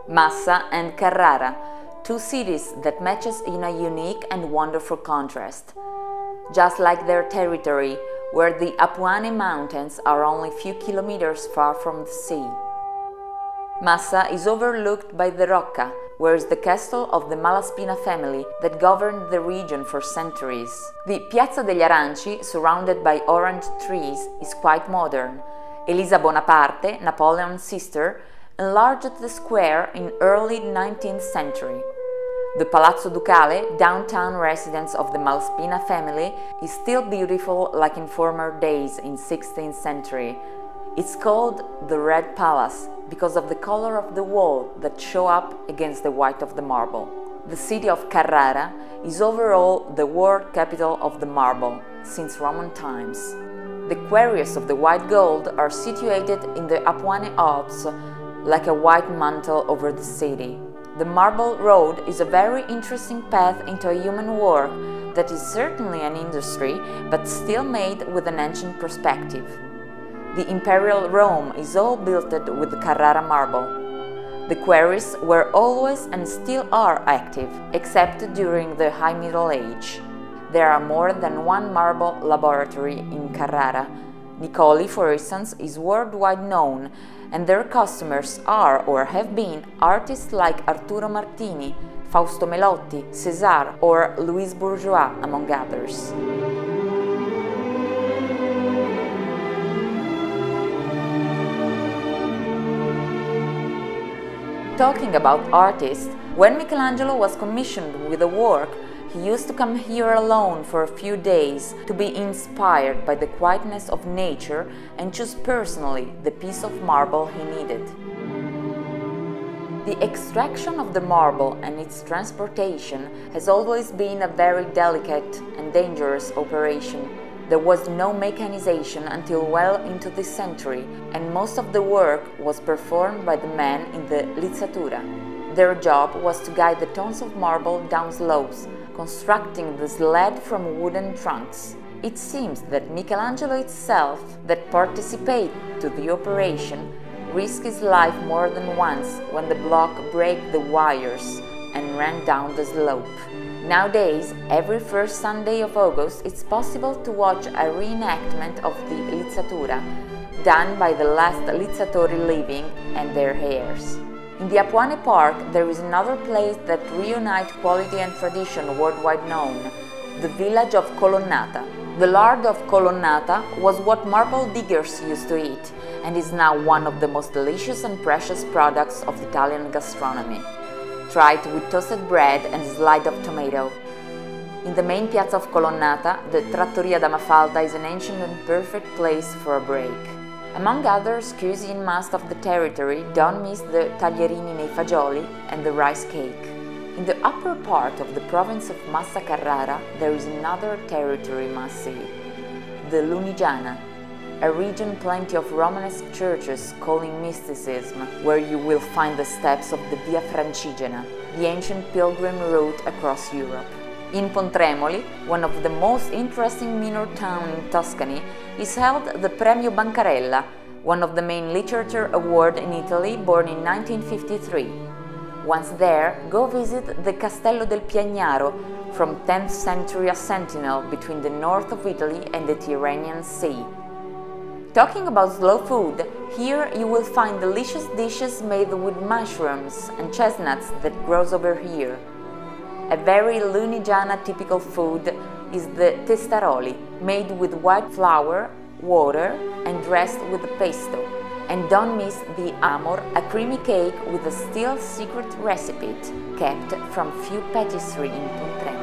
Massa and Carrara, two cities that match us in a unique and wonderful contrast. Just like their territory, where the Apuane Mountains are only a few kilometers far from the sea. Massa is overlooked by the Rocca, where is the castle of the Malaspina family that governed the region for centuries. The Piazza degli Aranci, surrounded by orange trees, is quite modern. Elisa Bonaparte, Napoleon's sister, enlarged the square in early 19th century. The Palazzo Ducale, downtown residence of the Malaspina family, is still beautiful like in former days in 16th century. It's called the Red Palace because of the color of the wall that show up against the white of the marble. The city of Carrara is overall the world capital of the marble since Roman times. The quarries of the white gold are situated in the Apuane Alps like a white mantle over the city. The Marble Road is a very interesting path into a human work that is certainly an industry, but still made with an ancient perspective. The Imperial Rome is all built with Carrara marble. The quarries were always and still are active, except during the High Middle Age. There are more than one marble laboratory in Carrara. Nicoli, for instance, is worldwide known, and their customers are or have been artists like Arturo Martini, Fausto Melotti, César or Louise Bourgeois, among others. Talking about artists, when Michelangelo was commissioned with a work, he used to come here alone for a few days to be inspired by the quietness of nature and choose personally the piece of marble he needed. The extraction of the marble and its transportation has always been a very delicate and dangerous operation. There was no mechanization until well into this century, and most of the work was performed by the men in the lizzatura. Their job was to guide the tons of marble down slopes, constructing the sled from wooden trunks. It seems that Michelangelo itself, that participated to the operation, risked his life more than once when the block broke the wires and ran down the slope. Nowadays, every first Sunday of August, it's possible to watch a reenactment of the lizzatura, done by the last lizzatori living and their heirs. In the Apuane Park, there is another place that reunites quality and tradition worldwide known, the village of Colonnata. The lard of Colonnata was what marble diggers used to eat, and is now one of the most delicious and precious products of Italian gastronomy. Try it with toasted bread and a slide of tomato. In the main piazza of Colonnata, the Trattoria da Mafalda is an ancient and perfect place for a break. Among others cuisine must of the territory, don't miss the taglierini nei fagioli and the rice cake. In the upper part of the province of Massa-Carrara, there is another territory must see, the Lunigiana, a region plenty of Romanesque churches calling mysticism, where you will find the steps of the Via Francigena, the ancient pilgrim route across Europe. In Pontremoli, one of the most interesting minor towns in Tuscany, is held the Premio Bancarella, one of the main literature awards in Italy, born in 1953. Once there, go visit the Castello del Piagnaro, from 10th century a sentinel between the north of Italy and the Tyrrhenian Sea. Talking about slow food, here you will find delicious dishes made with mushrooms and chestnuts that grows over here. A very Lunigiana typical food is the testaroli, made with white flour, water and dressed with pesto. And don't miss the amor, a creamy cake with a still secret recipe kept from few patisseries in Pontremoli.